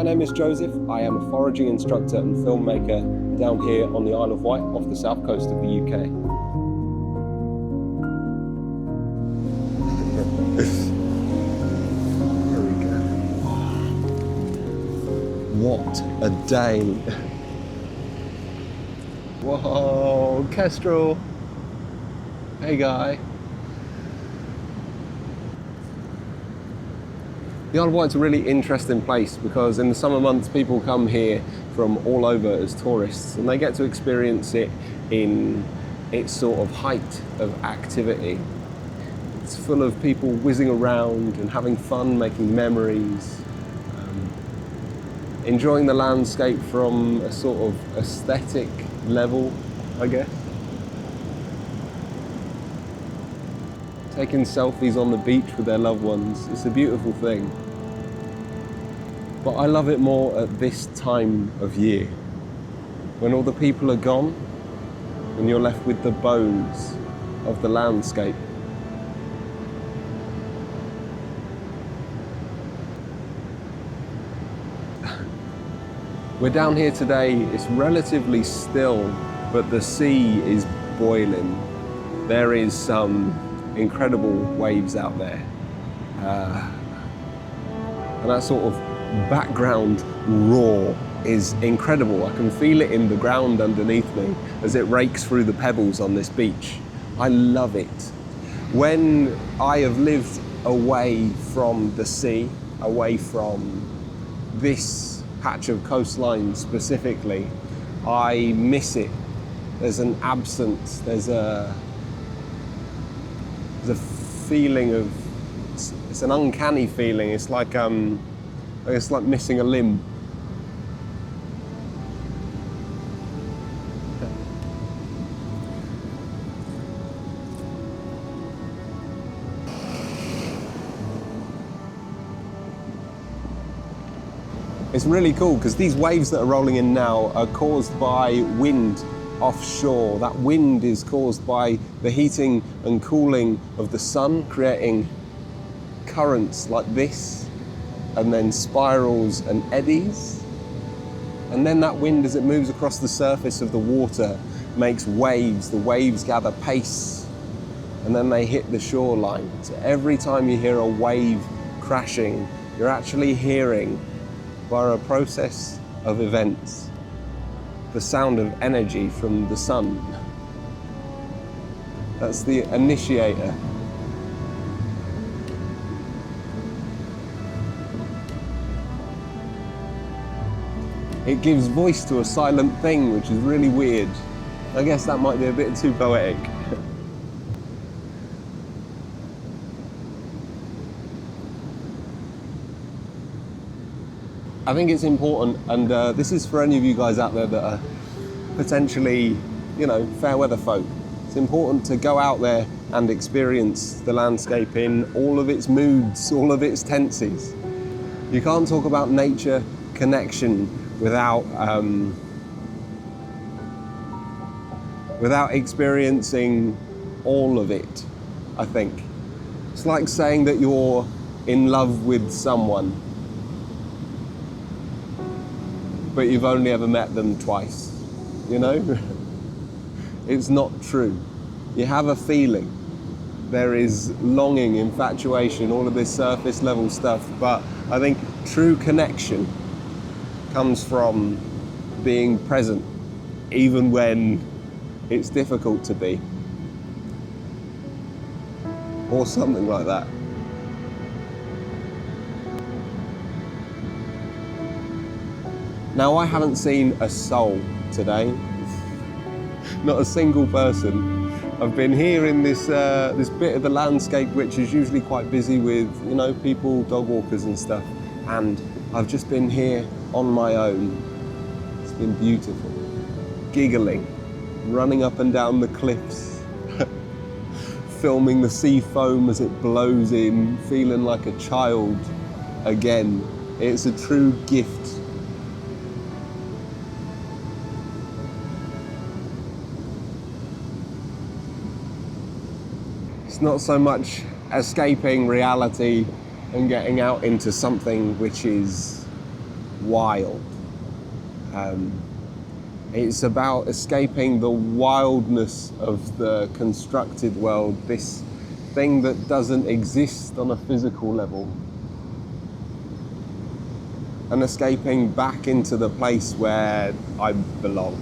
name is Joseph. I am a foraging instructor and filmmaker down here on the Isle of Wight off the south coast of the UK. Here we go. What a day. Whoa, Kestrel. Hey guy. The Isle of Wight's a really interesting place because in the summer months people come here from all over as tourists and they get to experience it in its sort of height of activity. It's full of people whizzing around and having fun, making memories, enjoying the landscape from a sort of aesthetic level, I guess. Taking selfies on the beach with their loved ones. It's a beautiful thing. But I love it more at this time of year, when all the people are gone and you're left with the bones of the landscape. We're down here today, it's relatively still, but the sea is boiling. There is some incredible waves out there. And that sort of background roar is incredible. I can feel it in the ground underneath me as it rakes through the pebbles on this beach. I love it. When I have lived away from the sea, away from this patch of coastline specifically, I miss it. There's an absence, there's a feeling of, it's an uncanny feeling. It's like missing a limb. It's really cool because these waves that are rolling in now are caused by wind offshore. That wind is caused by the heating and cooling of the sun, creating currents like this, and then spirals and eddies. And then that wind, as it moves across the surface of the water, makes waves. The waves gather pace, and then they hit the shoreline. So every time you hear a wave crashing, you're actually hearing, via a process of events, the sound of energy from the sun. That's the initiator. It gives voice to a silent thing, which is really weird. I guess that might be a bit too poetic. I think it's important, and this is for any of you guys out there that are potentially, fair weather folk. It's important to go out there and experience the landscape in all of its moods, all of its tenses. You can't talk about nature connection without experiencing all of it, I think. It's like saying that you're in love with someone, but you've only ever met them twice, It's not true. You have a feeling. There is longing, infatuation, all of this surface level stuff, but I think true connection comes from being present, even when it's difficult to be, or something like that. Now, I haven't seen a soul today, not a single person. I've been here in this bit of the landscape which is usually quite busy with, people, dog walkers and stuff, and I've just been here on my own. It's been beautiful. Giggling, running up and down the cliffs, filming the sea foam as it blows in, feeling like a child again. It's a true gift. It's not so much escaping reality and getting out into something which is wild. It's about escaping the wildness of the constructed world, this thing that doesn't exist on a physical level, and escaping back into the place where I belong.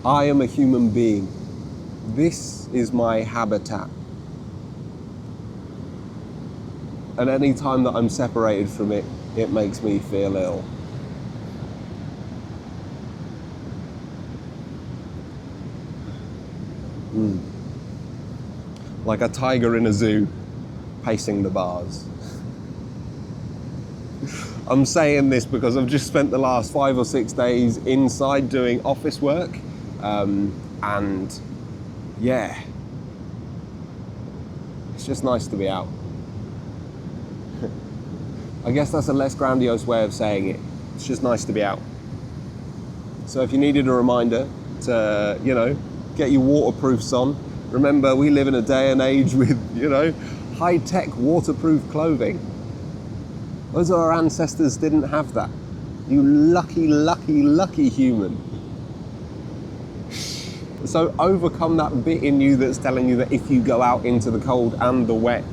I am a human being. This is my habitat. And any time that I'm separated from it, it makes me feel ill. Like a tiger in a zoo, pacing the bars. I'm saying this because I've just spent the last 5 or 6 days inside doing office work, and yeah, it's just nice to be out. I guess that's a less grandiose way of saying it. It's just nice to be out. So if you needed a reminder to, get your waterproofs on, remember we live in a day and age with, high-tech waterproof clothing. Those of our ancestors didn't have that. You lucky, lucky, lucky human. So overcome that bit in you that's telling you that if you go out into the cold and the wet,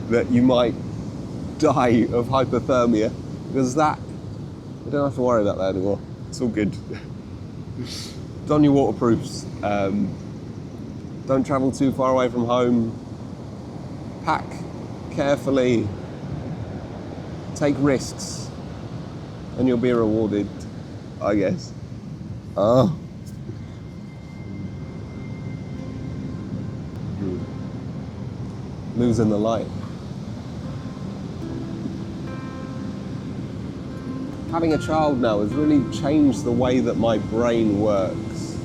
that you might die of hypothermia, because that, you don't have to worry about that anymore. It's all good. Don your waterproofs. Don't travel too far away from home. Pack carefully. Take risks, and you'll be rewarded, I guess. Losing the light. Having a child now has really changed the way that my brain works.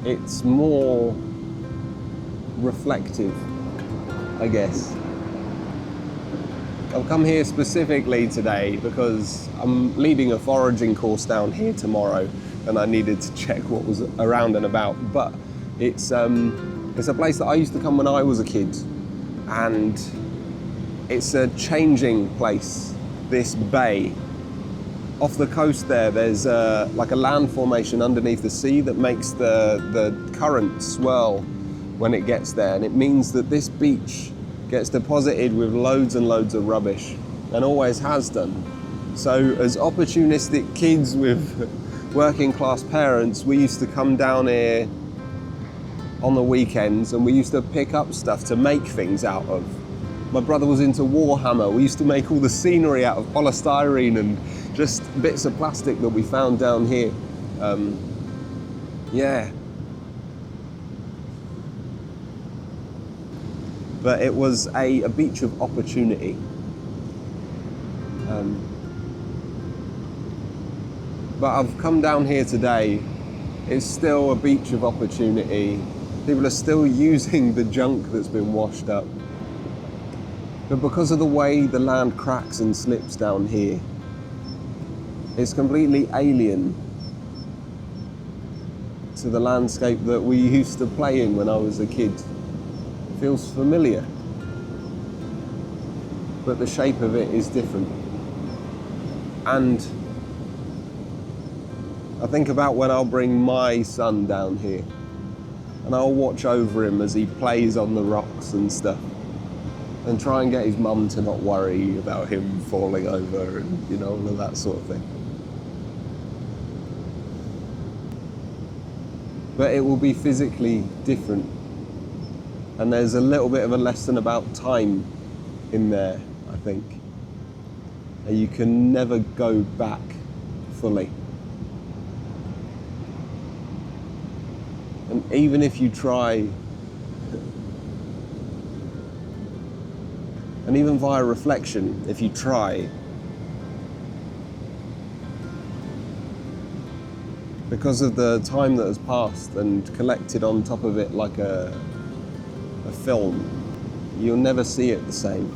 It's more reflective, I guess. I've come here specifically today because I'm leading a foraging course down here tomorrow, and I needed to check what was around and about. But it's a place that I used to come when I was a kid, and it's a changing place. This bay off the coast there's like a land formation underneath the sea that makes the current swirl when it gets there, and it means that this beach gets deposited with loads and loads of rubbish, and always has done. So as opportunistic kids with working class parents, we used to come down here on the weekends, and we used to pick up stuff to make things out of. My brother was into Warhammer. We used to make all the scenery out of polystyrene and just bits of plastic that we found down here. Yeah. But it was a beach of opportunity. But I've come down here today, it's still a beach of opportunity. People are still using the junk that's been washed up. But because of the way the land cracks and slips down here, it's completely alien to the landscape that we used to play in when I was a kid. It feels familiar, but the shape of it is different. And I think about when I'll bring my son down here, and I'll watch over him as he plays on the rocks and stuff, and try and get his mum to not worry about him falling over and, all of that sort of thing. But it will be physically different. And there's a little bit of a lesson about time in there, I think. And you can never go back fully. And even if you try, and even via reflection, if you try, because of the time that has passed and collected on top of it like a film, you'll never see it the same.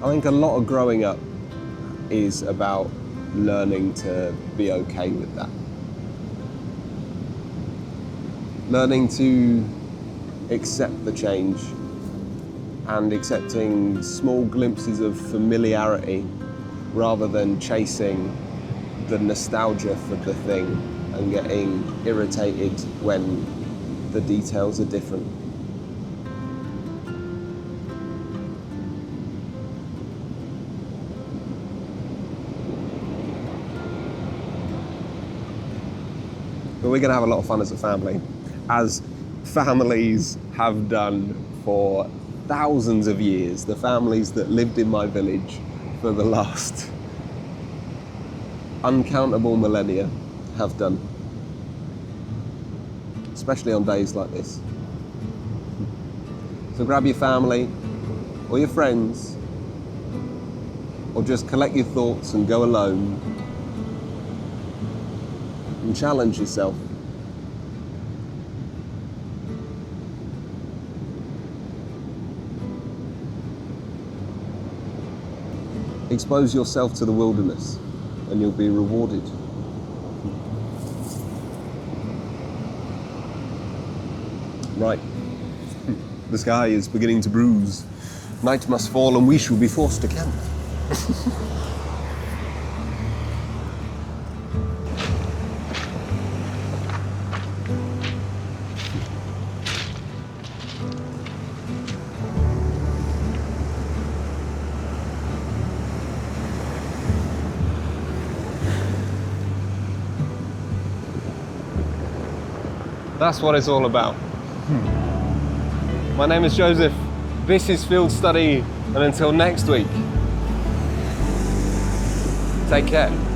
I think a lot of growing up is about learning to be okay with that. Learning to accept the change and accepting small glimpses of familiarity rather than chasing the nostalgia for the thing and getting irritated when the details are different. But we're going to have a lot of fun as a family, as families have done for thousands of years. The families that lived in my village for the last uncountable millennia have done, especially on days like this. So grab your family or your friends, or just collect your thoughts and go alone and challenge yourself. Expose yourself to the wilderness and you'll be rewarded. Right. The sky is beginning to bruise. Night must fall and we shall be forced to camp. That's what it's all about. My name is Joseph. This is Field Study, and until next week, take care.